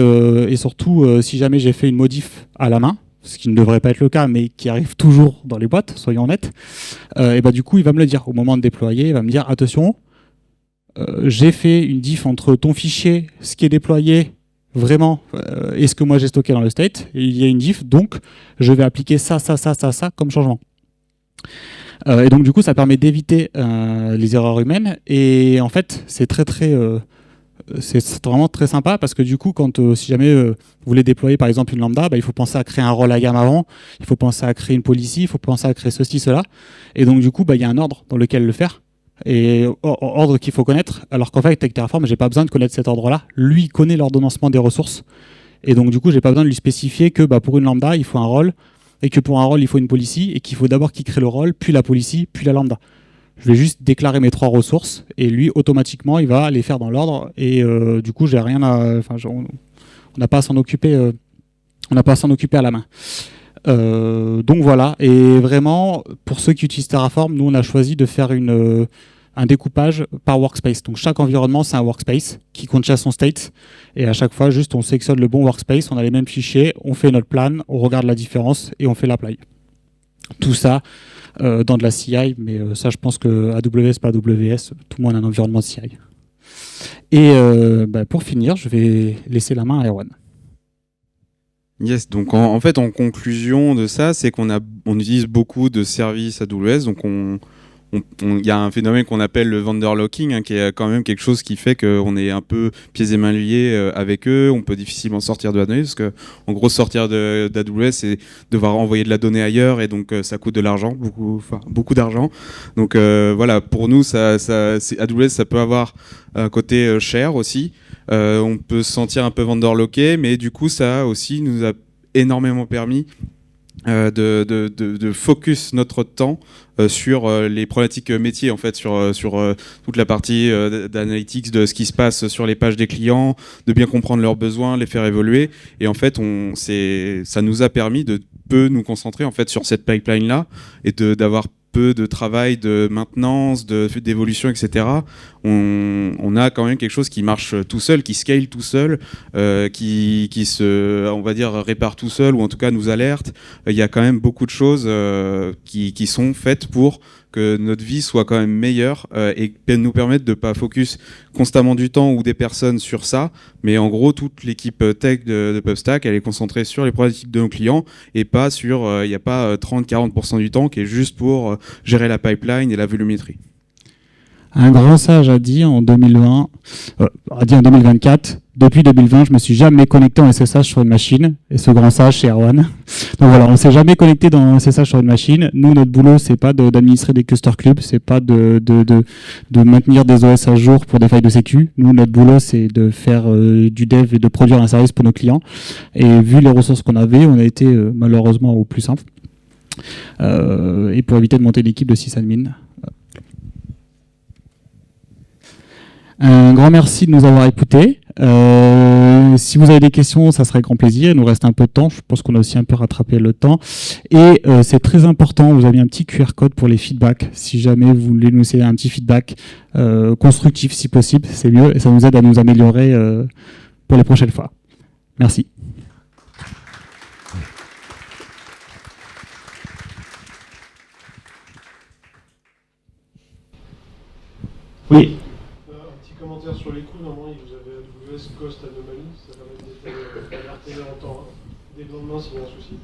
[SPEAKER 1] surtout, si jamais j'ai fait une modif à la main, ce qui ne devrait pas être le cas, mais qui arrive toujours dans les boîtes, soyons honnêtes, et bah, du coup, il va me le dire. Au moment de déployer, il va me dire « Attention, j'ai fait une diff entre ton fichier, ce qui est déployé, vraiment, et ce que moi j'ai stocké dans le state. Et il y a une diff, donc je vais appliquer ça comme changement. » Et donc du coup ça permet d'éviter les erreurs humaines et en fait c'est c'est vraiment très sympa parce que du coup si jamais vous voulez déployer par exemple une lambda, bah, il faut penser à créer un rôle IAM avant, il faut penser à créer une policy, il faut penser à créer ceci, cela, et donc du coup bah, il y a un ordre dans lequel le faire et ordre qu'il faut connaître, alors qu'en fait avec Terraform j'ai pas besoin de connaître cet ordre là, lui il connaît l'ordonnancement des ressources et donc du coup j'ai pas besoin de lui spécifier que bah, pour une lambda il faut un rôle et que pour un rôle, il faut une policy, et qu'il faut d'abord qu'il crée le rôle, puis la policy, puis la lambda. Je vais juste déclarer mes 3 ressources, et lui, automatiquement, il va les faire dans l'ordre, et du coup, j'ai rien à... on n'a pas à s'en occuper, à la main. Donc voilà, et vraiment, pour ceux qui utilisent Terraform, nous, on a choisi de faire un découpage par workspace. Donc chaque environnement, c'est un workspace qui contient son state. Et à chaque fois, juste on sélectionne le bon workspace, on a les mêmes fichiers, on fait notre plan, on regarde la différence et on fait l'apply. Tout ça dans de la CI, mais ça je pense que AWS, pas AWS, tout le monde a un environnement de CI. Et pour finir, je vais laisser la main à Erwan.
[SPEAKER 2] Yes, donc en fait, en conclusion de ça, c'est qu'on utilise beaucoup de services AWS, donc il y a un phénomène qu'on appelle le vendor locking, hein, qui est quand même quelque chose qui fait qu'on est un peu pieds et mains liés avec eux. On peut difficilement sortir de la donnée parce que, en gros, sortir d'AWS, c'est devoir envoyer de la donnée ailleurs et donc ça coûte de l'argent, beaucoup d'argent. Donc voilà, pour nous, AWS, ça peut avoir un côté cher aussi. On peut se sentir un peu vendor locké, mais du coup, ça aussi nous a énormément permis de focus notre temps sur les problématiques métiers, en fait, sur toute la partie d'analytics de ce qui se passe sur les pages des clients, de bien comprendre leurs besoins, les faire évoluer. Et en fait, ça nous a permis de peu nous concentrer en fait sur cette pipeline là et d'avoir peu de travail de maintenance, d'évolution, etc. On a quand même quelque chose qui marche tout seul, qui scale tout seul, qui se, on va dire, répare tout seul, ou en tout cas nous alerte. Il y a quand même beaucoup de choses qui sont faites pour que notre vie soit quand même meilleure et nous permettre de ne pas focus constamment du temps ou des personnes sur ça, mais en gros toute l'équipe tech de PubStack, elle est concentrée sur les problématiques de nos clients et pas sur, il n'y a pas 30-40% du temps qui est juste pour gérer la pipeline et la volumétrie.
[SPEAKER 1] Un grand sage a dit en 2024, depuis 2020, je me suis jamais connecté en SSH sur une machine. Et ce grand sage, c'est Erwan. Donc voilà, on s'est jamais connecté dans SSH sur une machine. Nous, notre boulot, c'est pas d'administrer des cluster clubs, c'est pas de maintenir des OS à jour pour des failles de sécu. Nous, notre boulot, c'est de faire du dev et de produire un service pour nos clients. Et vu les ressources qu'on avait, on a été malheureusement au plus simple. Et pour éviter de monter l'équipe de sysadmin. Un grand merci de nous avoir écoutés. Si vous avez des questions, ça serait grand plaisir. Il nous reste un peu de temps. Je pense qu'on a aussi un peu rattrapé le temps. Et c'est très important, vous avez un petit QR code pour les feedbacks. Si jamais vous voulez nous laisser un petit feedback constructif, si possible, c'est mieux. Et ça nous aide à nous améliorer pour les prochaines fois. Merci. Oui.
[SPEAKER 3] Commentaire sur les coûts, normalement vous avez AWS Cost Anomaly, ça permet d'alerter en temps des lendemains s'il y a un souci.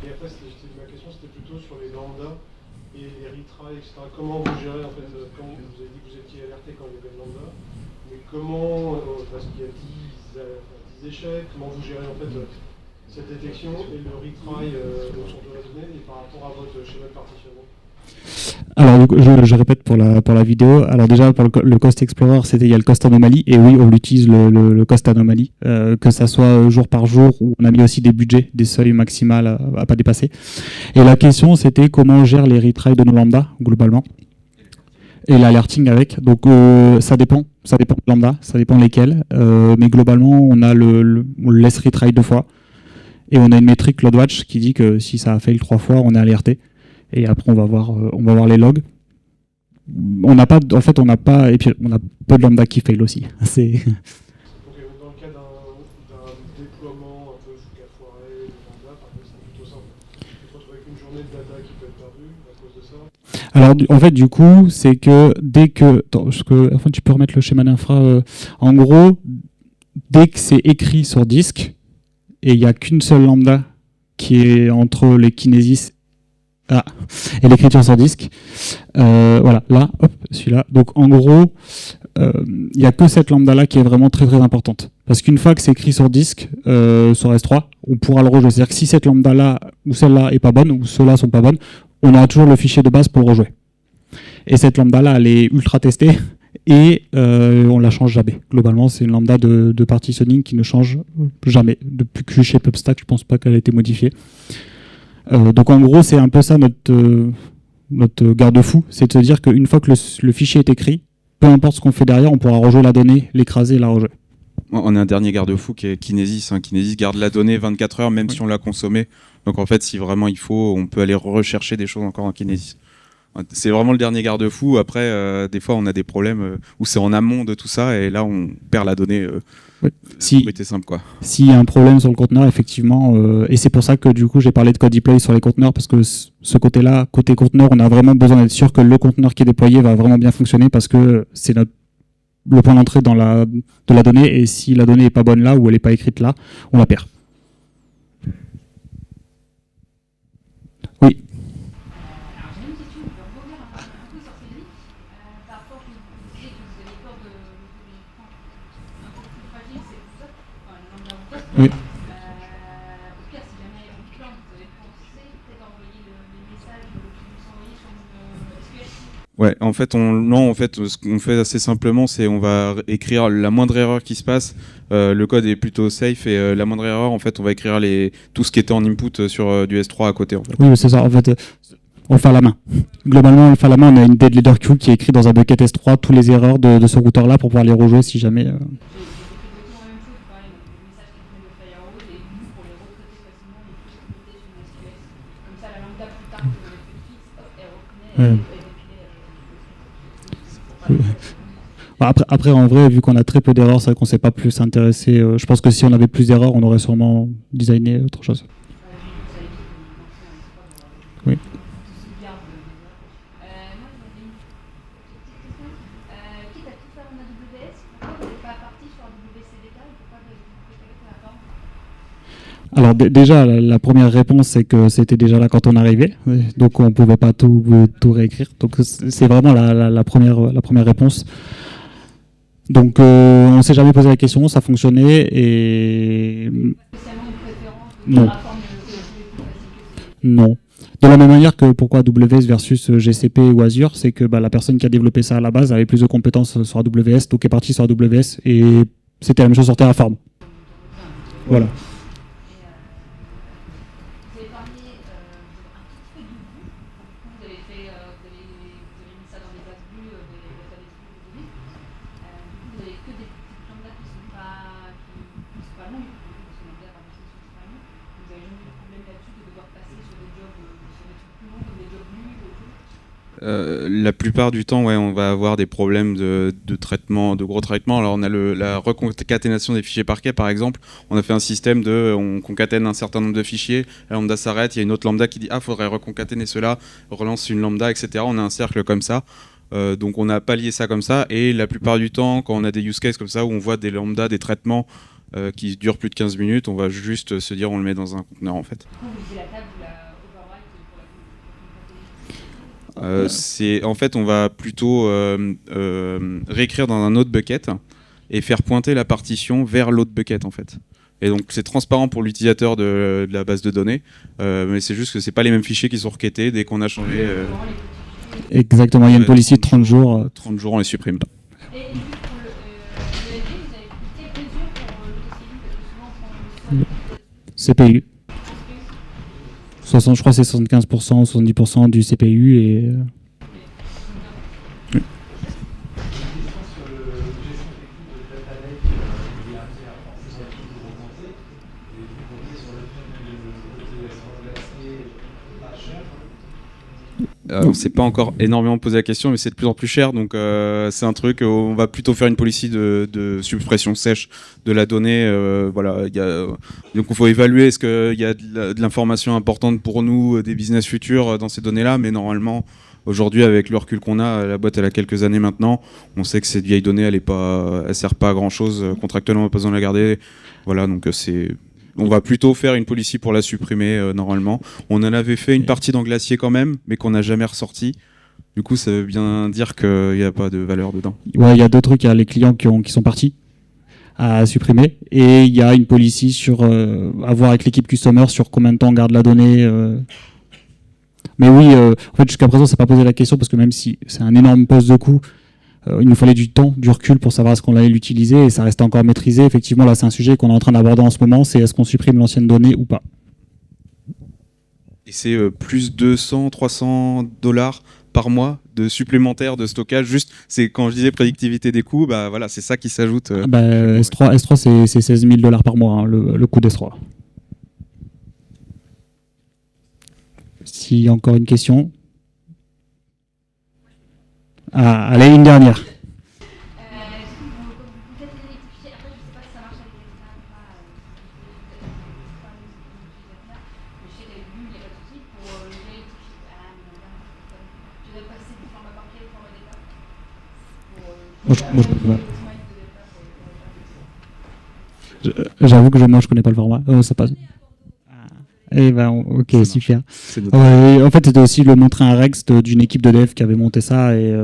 [SPEAKER 3] Et après, ma question c'était plutôt sur les lambda et les retries, etc. Comment vous gérez en fait, quand vous avez dit que vous étiez alerté quand il y avait le lambda, mais comment, parce qu'il y a 10 échecs, comment vous gérez en fait cette détection et le retry sur de la donnée et par rapport à votre schéma de partitionnement?
[SPEAKER 1] Alors, je répète pour la vidéo. Alors déjà, pour le Cost Explorer, il y a le Cost Anomaly. Et oui, on utilise le Cost Anomaly, que ça soit jour par jour, où on a mis aussi des budgets, des seuils maximales à pas dépasser. Et la question, c'était comment on gère les retries de nos lambda, globalement. Et l'alerting avec. Donc, ça dépend de lambda, ça dépend lesquels. Mais globalement, on laisse retry 2 fois. Et on a une métrique CloudWatch qui dit que si ça a fail 3 fois, on est alerté. Et après, on va voir les logs. On n'a pas, et puis on a peu de lambda qui fail aussi. C'est.
[SPEAKER 3] Dans le cas d'un déploiement un peu foiré, lambda, par exemple, c'est plutôt simple. Tu te retrouves avec une journée de data qui peut être perdue à cause de ça.
[SPEAKER 1] Alors, en fait, du coup, c'est que dès que, enfin, tu peux remettre le schéma d'infra. En gros, dès que c'est écrit sur disque et il n'y a qu'une seule lambda qui est entre les Kinesis et l'écriture sur disque. Voilà, là, hop, celui-là. Donc en gros, il n'y a que cette lambda-là qui est vraiment très très importante. Parce qu'une fois que c'est écrit sur disque, sur S3, on pourra le rejouer. C'est-à-dire que si cette lambda-là, ou celle-là est pas bonne, ou ceux-là sont pas bonnes, on aura toujours le fichier de base pour le rejouer. Et cette lambda-là, elle est ultra testée, et on la change jamais. Globalement, c'est une lambda de partitioning qui ne change jamais. Depuis que je suis chez PubStack, je pense pas qu'elle a été modifiée. Donc en gros, c'est un peu ça notre garde-fou, c'est de se dire qu'une fois que le fichier est écrit, peu importe ce qu'on fait derrière, on pourra rejouer la donnée, l'écraser et la rejouer.
[SPEAKER 2] On a un dernier garde-fou qui est Kinesis. Kinesis garde la donnée 24 heures, même si on l'a consommée. Donc en fait, si vraiment il faut, on peut aller rechercher des choses encore en Kinesis. C'est vraiment le dernier garde-fou. Après, des fois, on a des problèmes où c'est en amont de tout ça, et là, on perd la donnée.
[SPEAKER 1] Ouais.
[SPEAKER 2] C'était simple, quoi.
[SPEAKER 1] S'il y a un problème sur le conteneur, effectivement, et c'est pour ça que du coup j'ai parlé de code deploy sur les conteneurs, parce que ce côté-là, côté conteneur, on a vraiment besoin d'être sûr que le conteneur qui est déployé va vraiment bien fonctionner, parce que c'est le point d'entrée de la donnée, et si la donnée est pas bonne là, ou elle n'est pas écrite là, on la perd. Oui. Oui.
[SPEAKER 2] Ouais, en fait, ce qu'on fait assez simplement, c'est on va écrire la moindre erreur qui se passe. Le code est plutôt safe, et la moindre erreur, en fait, on va écrire tout ce qui était en input sur du S3 à côté. En fait.
[SPEAKER 1] Oui, c'est ça. En fait, on le fait à la main. Globalement, on le fait à la main. On a une dead leader queue qui est écrite dans un bucket S3 tous les erreurs de ce routeur-là pour pouvoir les rejouer si jamais. Après, en vrai, vu qu'on a très peu d'erreurs, c'est vrai qu'on ne s'est pas plus intéressé. Je pense que si on avait plus d'erreurs, on aurait sûrement designé autre chose. Oui. Alors déjà, la première réponse, c'est que c'était déjà là quand on arrivait, donc on ne pouvait pas tout réécrire. Donc c'est vraiment la première réponse. Donc on s'est jamais posé la question, ça fonctionnait et
[SPEAKER 4] Spécialement une préférence de
[SPEAKER 1] Non.
[SPEAKER 4] Terraform de PHP est plus facile que
[SPEAKER 1] non. De la même manière que pourquoi AWS versus GCP ou Azure, c'est que la personne qui a développé ça à la base avait plus de compétences sur AWS, donc est partie sur AWS et c'était la même chose sur Terraform. Voilà.
[SPEAKER 4] vous avez parlé un tout petit peu du goût. Vous avez fait, vous avez mis ça dans les attributs, des database de données. Vous avez que des petites lambda qui sont pas longues, parce que lambda par définition c'est pas long. Vous avez jamais eu de problème là-dessus de devoir passer sur des jobs, sur des trucs plus longs, comme des jobs nus ou autre.
[SPEAKER 2] La plupart du temps, ouais, on va avoir des problèmes de traitement, de gros traitements. Alors, on a la reconcaténation des fichiers parquet, par exemple. On a fait un système on concatène un certain nombre de fichiers, la lambda s'arrête, il y a une autre lambda qui dit « Ah, faudrait reconcaténer cela », relance une lambda, etc. On a un cercle comme ça. Donc, on a pallié ça comme ça. Et la plupart du temps, quand on a des use cases comme ça, où on voit des lambdas, des traitements qui durent plus de 15 minutes, on va juste se dire on le met dans un conteneur, en fait.
[SPEAKER 4] Du coup, vous utilisez la table ou la override pour la
[SPEAKER 2] En fait, on va plutôt réécrire dans un autre bucket et faire pointer la partition vers l'autre bucket, en fait. Et donc c'est transparent pour l'utilisateur de la base de données, mais c'est juste que c'est pas les mêmes fichiers qui sont requêtés dès qu'on a changé.
[SPEAKER 1] Exactement, il y a une policy de 30 jours.
[SPEAKER 2] 30 jours, on les supprime.
[SPEAKER 4] Et juste pour le ESG, vous avez pris quelle mesure pour le dossier, parce que souvent on prend le
[SPEAKER 1] CPU. 60, je crois que c'est 75% ou 70% du CPU et
[SPEAKER 2] On s'est pas encore énormément posé la question, mais c'est de plus en plus cher, donc c'est un truc où on va plutôt faire une policy de suppression sèche de la donnée. Voilà, donc il faut évaluer est-ce qu'il y a de l'information importante pour nous, des business futurs dans ces données-là, mais normalement, aujourd'hui, avec le recul qu'on a, la boîte elle a quelques années maintenant, on sait que cette vieille donnée, elle sert pas à grand-chose. Contractuellement, on n'a pas besoin de la garder. Voilà, donc on va plutôt faire une policy pour la supprimer normalement. On en avait fait une partie dans Glacier quand même, mais qu'on n'a jamais ressorti. Du coup, ça veut bien dire qu'il n'y a pas de valeur dedans.
[SPEAKER 1] ouais, il y a deux trucs, il y a les clients qui sont partis à supprimer et il y a une policy sur à voir avec l'équipe customer sur combien de temps on garde la donnée. Mais oui, en fait jusqu'à présent, c'est pas posé la question parce que même si c'est un énorme poste de coût, il nous fallait du temps, du recul pour savoir est-ce qu'on allait l'utiliser et ça reste encore maîtrisé. Effectivement, là, c'est un sujet qu'on est en train d'aborder en ce moment, c'est est-ce qu'on supprime l'ancienne donnée ou pas.
[SPEAKER 2] Et c'est plus 200, 300 $ par mois de supplémentaire de stockage. Juste, c'est quand je disais prédictivité des coûts, bah voilà, c'est ça qui s'ajoute.
[SPEAKER 1] S3 c'est 16 000 $ par mois, hein, le coût d'S3. S'il y a encore une question. Ah, allez, une dernière.
[SPEAKER 4] Est-ce que vous faites les rectifier? Après, je ne sais pas si ça marche avec les externes ou pas. Mais je sais qu'avec Vue, il n'y a pas de souci. Pour les rectifier, je vais passer du format parquet au format départ.
[SPEAKER 1] Moi, je connais pas. J'avoue que moi je connais pas le format. Ça passe. Eh ben, ok, super. En fait, c'était aussi le montrer un Rex d'une équipe de dev qui avait monté ça et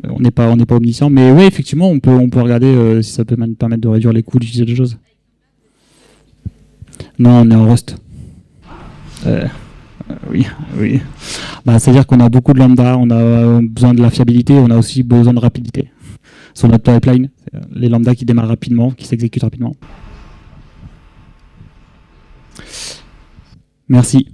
[SPEAKER 1] on n'est pas omniscient. Mais oui, effectivement, on peut regarder si ça peut permettre de réduire les coûts d'utiliser des choses. Non, on est en Rust. Oui. C'est-à-dire qu'on a beaucoup de lambda, on a besoin de la fiabilité, on a aussi besoin de rapidité. Sur notre pipeline, les lambda qui démarrent rapidement, qui s'exécutent rapidement. Merci.